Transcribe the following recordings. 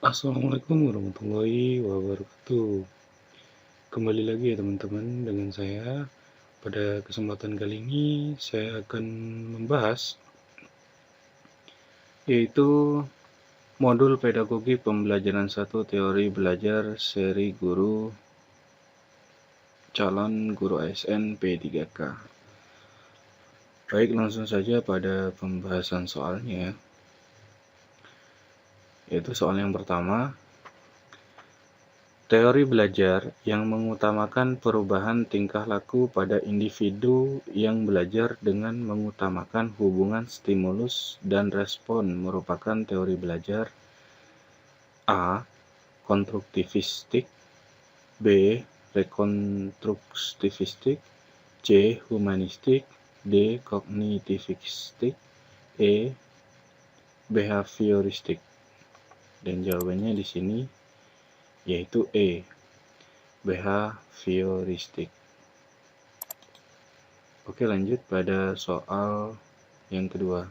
Assalamualaikum warahmatullahi wabarakatuh. Kembali lagi ya teman-teman dengan saya. Pada kesempatan kali ini saya akan membahas yaitu modul pedagogi pembelajaran 1 teori belajar seri guru calon guru ASN P3K. Baik, langsung saja pada pembahasan soalnya, yaitu soal yang pertama. Teori belajar yang mengutamakan perubahan tingkah laku pada individu yang belajar dengan mengutamakan hubungan stimulus dan respon merupakan teori belajar A. Konstruktivistik, B. Rekonstruktivistik, C. Humanistik, D. Kognitivistik, E. Behavioristik. Dan jawabannya di sini yaitu E. Behavioristik. Oke, lanjut pada soal yang kedua.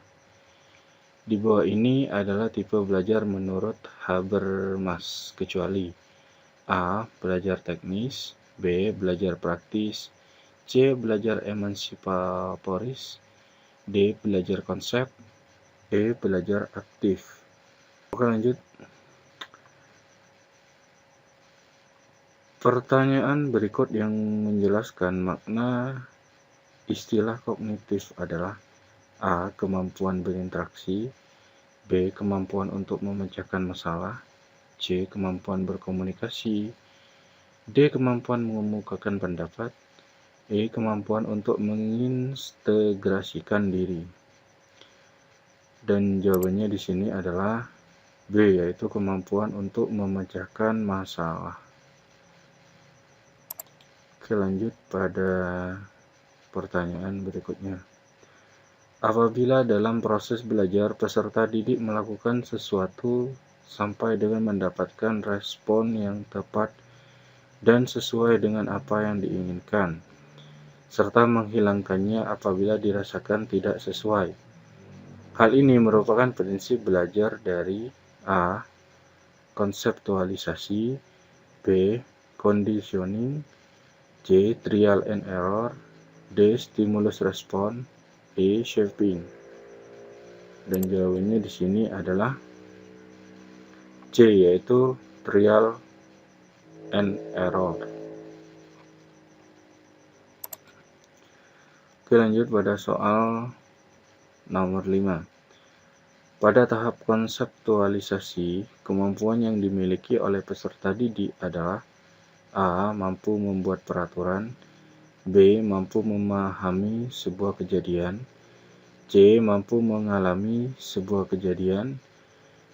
Di bawah ini adalah tipe belajar menurut Habermas, kecuali A. Belajar teknis, B. Belajar praktis, C. Belajar emansipatoris, D. Belajar konsep, E. Belajar aktif. Oke, lanjut. Pertanyaan berikut yang menjelaskan makna istilah kognitif adalah A. Kemampuan berinteraksi, B. Kemampuan untuk memecahkan masalah, C. Kemampuan berkomunikasi, D. Kemampuan mengemukakan pendapat, E. Kemampuan untuk mengintegrasikan diri. Dan jawabannya di sini adalah B, yaitu kemampuan untuk memecahkan masalah. Oke, lanjut pada pertanyaan berikutnya. Apabila dalam proses belajar peserta didik melakukan sesuatu sampai dengan mendapatkan respon yang tepat dan sesuai dengan apa yang diinginkan, serta menghilangkannya apabila dirasakan tidak sesuai. Hal ini merupakan prinsip belajar dari A. Konseptualisasi, B. Conditioning, C. Trial and error, D. Stimulus respon, E. Shaping. Dan jawabannya di sini adalah C, yaitu trial and error. Oke, lanjut pada soal nomor 5. Pada tahap konseptualisasi, kemampuan yang dimiliki oleh peserta didik adalah A. Mampu membuat peraturan, B. Mampu memahami sebuah kejadian, C. Mampu mengalami sebuah kejadian,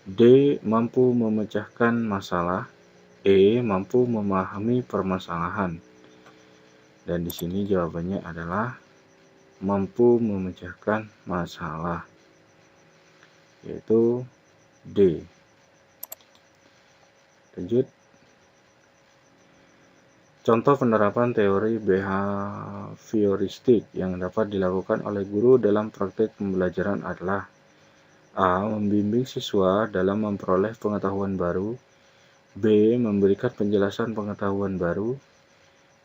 D. Mampu memecahkan masalah, E. Mampu memahami permasalahan. Dan di sini jawabannya adalah mampu memecahkan masalah, yaitu D. Lanjut. Contoh penerapan teori behavioristik yang dapat dilakukan oleh guru dalam praktik pembelajaran adalah A. Membimbing siswa dalam memperoleh pengetahuan baru, B. Memberikan penjelasan pengetahuan baru,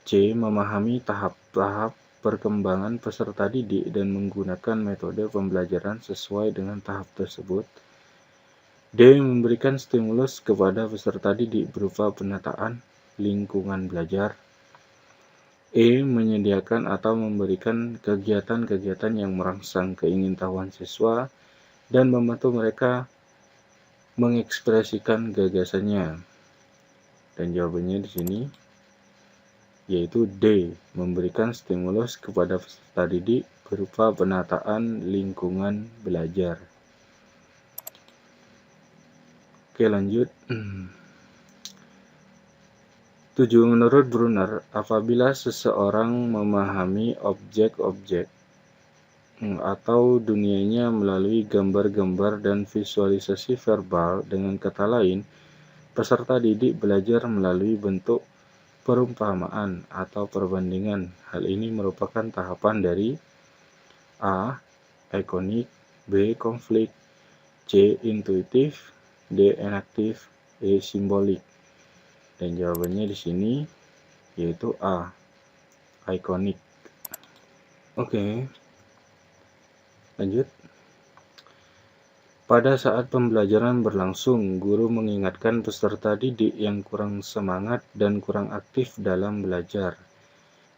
C. Memahami tahap-tahap perkembangan peserta didik dan menggunakan metode pembelajaran sesuai dengan tahap tersebut, D. Memberikan stimulus kepada peserta didik berupa penataan lingkungan belajar, E. Menyediakan atau memberikan kegiatan-kegiatan yang merangsang keingintahuan siswa dan membantu mereka mengekspresikan gagasannya. Dan jawabannya di sini yaitu D. Memberikan stimulus kepada peserta didik berupa penataan lingkungan belajar. Oke, lanjut. 7. Menurut Brunner, apabila seseorang memahami objek-objek atau dunianya melalui gambar-gambar dan visualisasi verbal, dengan kata lain, peserta didik belajar melalui bentuk perumpamaan atau perbandingan. Hal ini merupakan tahapan dari A. Ikonik, B. Konflik, C. Intuitif, D. Enaktif, E. Simbolik. Dan jawabannya di sini yaitu A. Ikonik. Oke, lanjut. Pada saat pembelajaran berlangsung, guru mengingatkan peserta didik yang kurang semangat dan kurang aktif dalam belajar.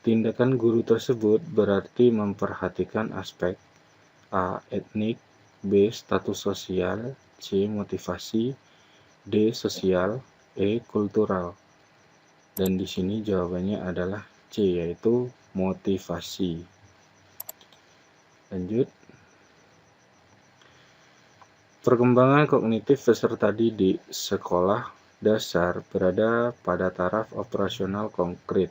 Tindakan guru tersebut berarti memperhatikan aspek A. Etnik, B. Status sosial, C. Motivasi, D. Sosial, E. Kultural. Dan di sini jawabannya adalah C, yaitu motivasi. Lanjut. Perkembangan kognitif peserta didik sekolah dasar berada pada taraf operasional konkret,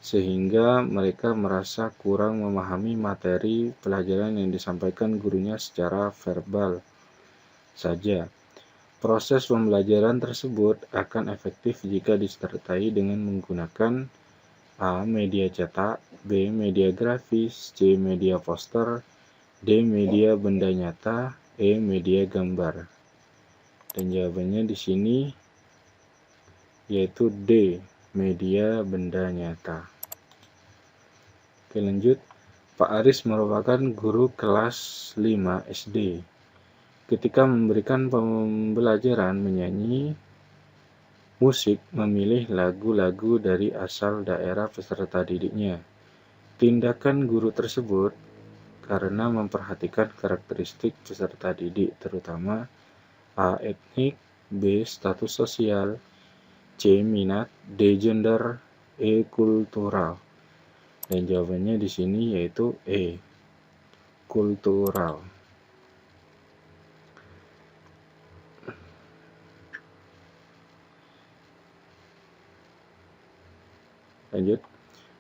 sehingga mereka merasa kurang memahami materi pelajaran yang disampaikan gurunya secara verbal saja. Proses pembelajaran tersebut akan efektif jika disertai dengan menggunakan A. Media cetak, B. Media grafis, C. Media poster, D. Media benda nyata, E. Media gambar. Dan jawabannya di sini yaitu D. Media benda nyata. Oke, lanjut. Pak Aris merupakan guru kelas 5 SD. Ketika memberikan pembelajaran menyanyi musik, memilih lagu-lagu dari asal daerah peserta didiknya. Tindakan guru tersebut karena memperhatikan karakteristik peserta didik, terutama A. Etnik, B. Status sosial, C. Minat, D. Gender, E. Kultural. Dan jawabannya di sini yaitu E. Kultural. Lanjut.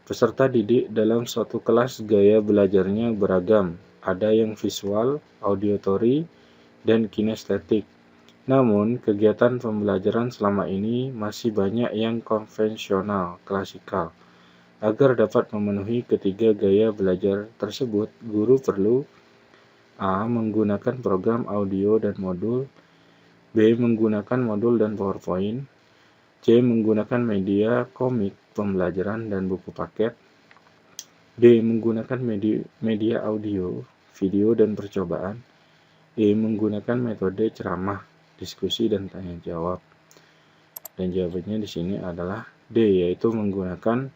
Peserta didik dalam suatu kelas gaya belajarnya beragam. Ada yang visual, auditory, dan kinestetik. Namun, kegiatan pembelajaran selama ini masih banyak yang konvensional, klasikal. Agar dapat memenuhi ketiga gaya belajar tersebut, guru perlu A. Menggunakan program audio dan modul, B. Menggunakan modul dan PowerPoint, C. Menggunakan media komik, pembelajaran, dan buku paket, D. Menggunakan media audio, video, dan percobaan, E. Menggunakan metode ceramah, diskusi, dan tanya jawab. Dan jawabannya di sini adalah D, yaitu menggunakan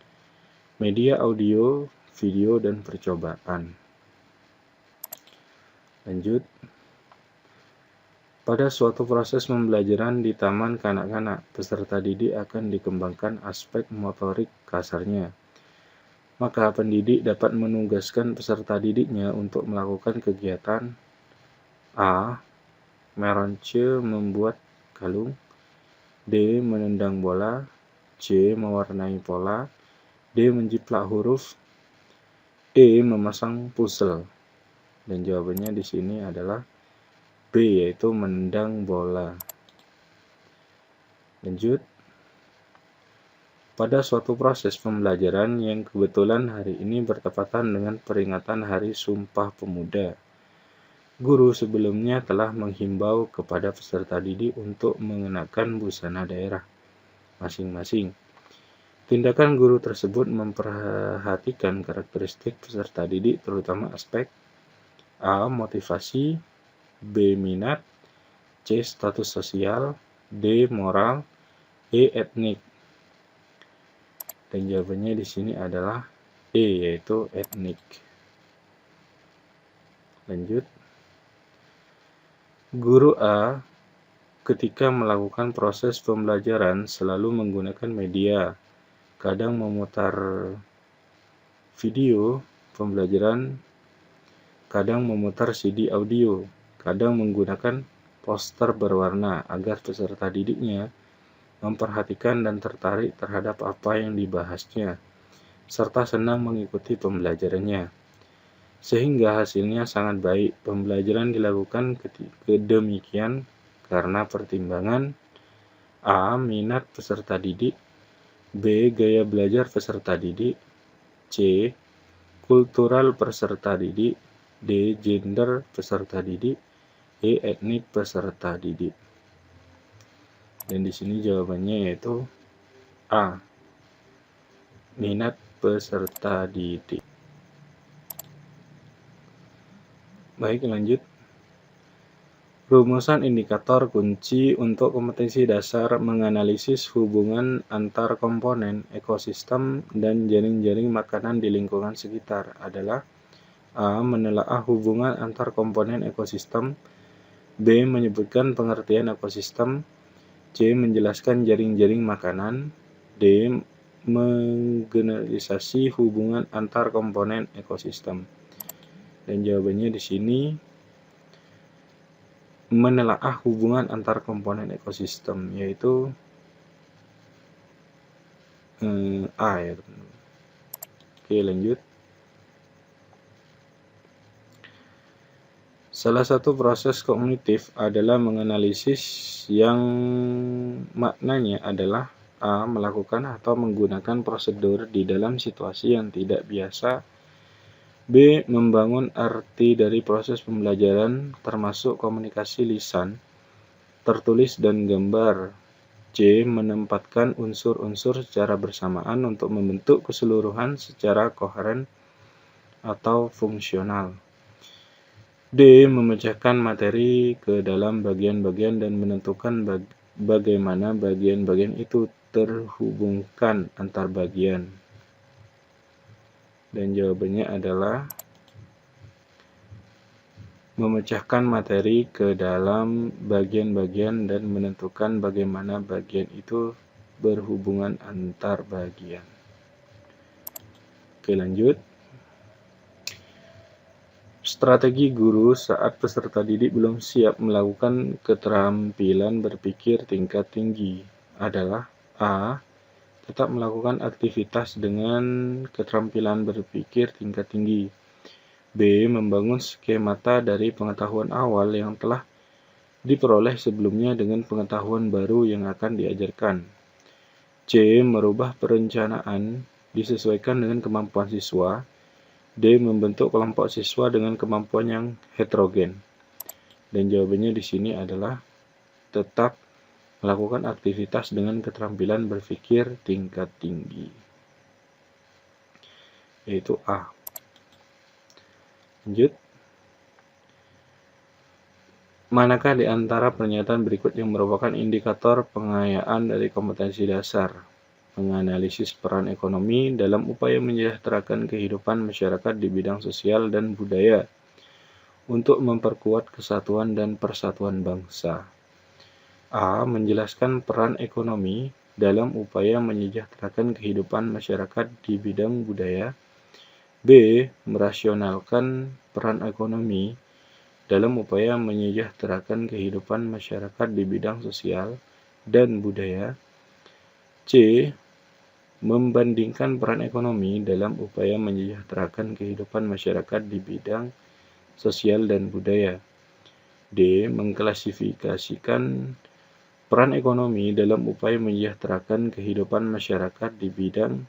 media audio, video, dan percobaan. Lanjut. Pada suatu proses pembelajaran di taman kanak-kanak, peserta didik akan dikembangkan aspek motorik kasarnya. Maka pendidik dapat menugaskan peserta didiknya untuk melakukan kegiatan A. Meronce membuat kalung, D. Menendang bola, C. Mewarnai pola, D. Menjiplak huruf, E. Memasang puzzle. Dan jawabannya di sini adalah B, yaitu menendang bola. Lanjut. Pada suatu proses pembelajaran yang kebetulan hari ini bertepatan dengan peringatan Hari Sumpah Pemuda, guru sebelumnya telah menghimbau kepada peserta didik untuk mengenakan busana daerah masing-masing. Tindakan guru tersebut memperhatikan karakteristik peserta didik, terutama aspek A. Motivasi, B. Minat, C. Status sosial, D. Moral, E. Etnik. Dan jawabannya di sini adalah E, yaitu etnik. Lanjut. Guru A ketika melakukan proses pembelajaran selalu menggunakan media, kadang memutar video pembelajaran, kadang memutar CD audio, kadang menggunakan poster berwarna agar peserta didiknya memperhatikan dan tertarik terhadap apa yang dibahasnya, serta senang mengikuti pembelajarannya. Sehingga hasilnya sangat baik. Pembelajaran dilakukan demikian karena pertimbangan A. Minat peserta didik, B. Gaya belajar peserta didik, C. Kultural peserta didik, D. Gender peserta didik, E. Etnik peserta didik. Dan di sini jawabannya yaitu A. Minat peserta didik. Baik, lanjut. Rumusan indikator kunci untuk kompetensi dasar menganalisis hubungan antar komponen ekosistem dan jaring-jaring makanan di lingkungan sekitar adalah A. Menelaah hubungan antar komponen ekosistem, B. Menyebutkan pengertian ekosistem, C. Menjelaskan jaring-jaring makanan, D. Menggeneralisasi hubungan antar komponen ekosistem. Dan jawabannya di sini menelaah hubungan antar komponen ekosistem, yaitu A ya teman-teman. Oke, lanjut. Salah satu proses kognitif adalah menganalisis yang maknanya adalah A. Melakukan atau menggunakan prosedur di dalam situasi yang tidak biasa, B. Membangun arti dari proses pembelajaran termasuk komunikasi lisan, tertulis dan gambar, C. Menempatkan unsur-unsur secara bersamaan untuk membentuk keseluruhan secara koheren atau fungsional, D. Memecahkan materi ke dalam bagian-bagian dan menentukan bagaimana bagian-bagian itu terhubungkan antar bagian. Dan jawabannya adalah memecahkan materi ke dalam bagian-bagian dan menentukan bagaimana bagian itu berhubungan antar bagian. Oke, lanjut. Strategi guru saat peserta didik belum siap melakukan keterampilan berpikir tingkat tinggi adalah A. Tetap melakukan aktivitas dengan keterampilan berpikir tingkat tinggi, B. Membangun skemata dari pengetahuan awal yang telah diperoleh sebelumnya dengan pengetahuan baru yang akan diajarkan, C. Merubah perencanaan disesuaikan dengan kemampuan siswa, D. Membentuk kelompok siswa dengan kemampuan yang heterogen. Dan jawabannya di sini adalah tetap melakukan aktivitas dengan keterampilan berpikir tingkat tinggi, yaitu A. Lanjut. Manakah di antara pernyataan berikut yang merupakan indikator pengayaan dari kompetensi dasar? Menganalisis peran ekonomi dalam upaya menyejahterakan kehidupan masyarakat di bidang sosial dan budaya untuk memperkuat kesatuan dan persatuan bangsa. A. Menjelaskan peran ekonomi dalam upaya menyejahterakan kehidupan masyarakat di bidang budaya. B. Merasionalkan peran ekonomi dalam upaya menyejahterakan kehidupan masyarakat di bidang sosial dan budaya. C. Membandingkan peran ekonomi dalam upaya menyejahterakan kehidupan masyarakat di bidang sosial dan budaya. D. Mengklasifikasikan peran ekonomi dalam upaya menyejahterakan kehidupan masyarakat di bidang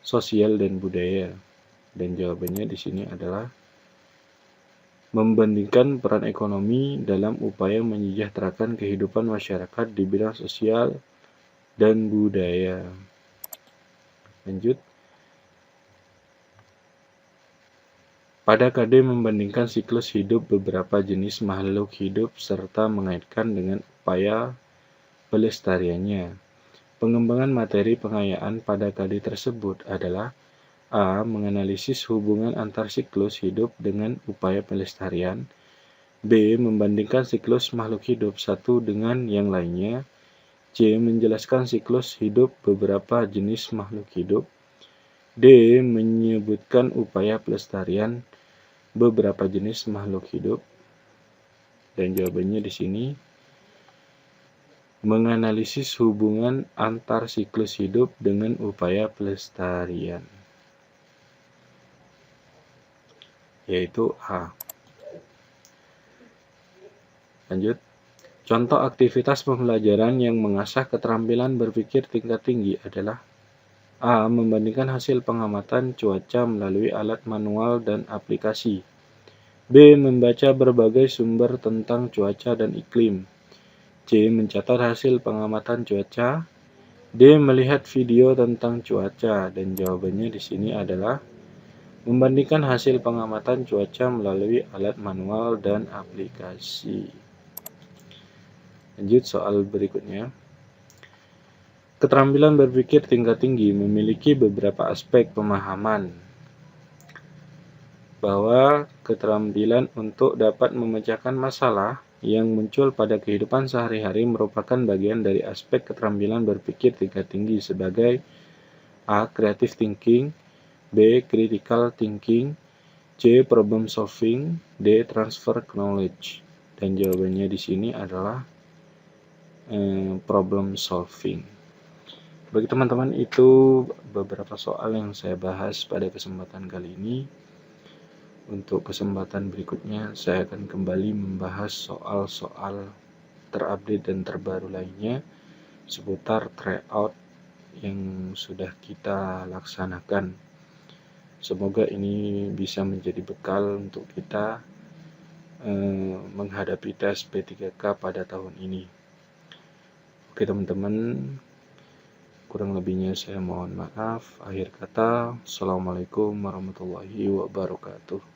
sosial dan budaya. Dan jawabannya di sini adalah membandingkan peran ekonomi dalam upaya menyejahterakan kehidupan masyarakat di bidang sosial dan budaya. Lanjut. Pada KD membandingkan siklus hidup beberapa jenis makhluk hidup serta mengaitkan dengan upaya pelestariannya. Pengembangan materi pengayaan pada KD tersebut adalah A. Menganalisis hubungan antar siklus hidup dengan upaya pelestarian, B. Membandingkan siklus makhluk hidup satu dengan yang lainnya, C. Menjelaskan siklus hidup beberapa jenis makhluk hidup, D. Menyebutkan upaya pelestarian beberapa jenis makhluk hidup. Dan jawabannya di sini menganalisis hubungan antar siklus hidup dengan upaya pelestarian, yaitu A. Lanjut. Contoh aktivitas pembelajaran yang mengasah keterampilan berpikir tingkat tinggi adalah A. Membandingkan hasil pengamatan cuaca melalui alat manual dan aplikasi, B. Membaca berbagai sumber tentang cuaca dan iklim, C. Mencatat hasil pengamatan cuaca. D. Melihat video tentang cuaca. Dan jawabannya di sini adalah membandingkan hasil pengamatan cuaca melalui alat manual dan aplikasi. Lanjut soal berikutnya. Keterampilan berpikir tingkat tinggi memiliki beberapa aspek pemahaman bahwa keterampilan untuk dapat memecahkan masalah yang muncul pada kehidupan sehari-hari merupakan bagian dari aspek keterampilan berpikir tingkat tinggi sebagai A. Creative thinking, B. Critical thinking, C. Problem solving, D. Transfer knowledge. Dan jawabannya di sini adalah problem solving. Bagi teman-teman, itu beberapa soal yang saya bahas pada kesempatan kali ini. Untuk kesempatan berikutnya, saya akan kembali membahas soal-soal terupdate dan terbaru lainnya seputar tryout yang sudah kita laksanakan. Semoga ini bisa menjadi bekal untuk kita menghadapi tes P3K pada tahun ini. Oke teman-teman, kurang lebihnya saya mohon maaf. Akhir kata, Assalamualaikum warahmatullahi wabarakatuh.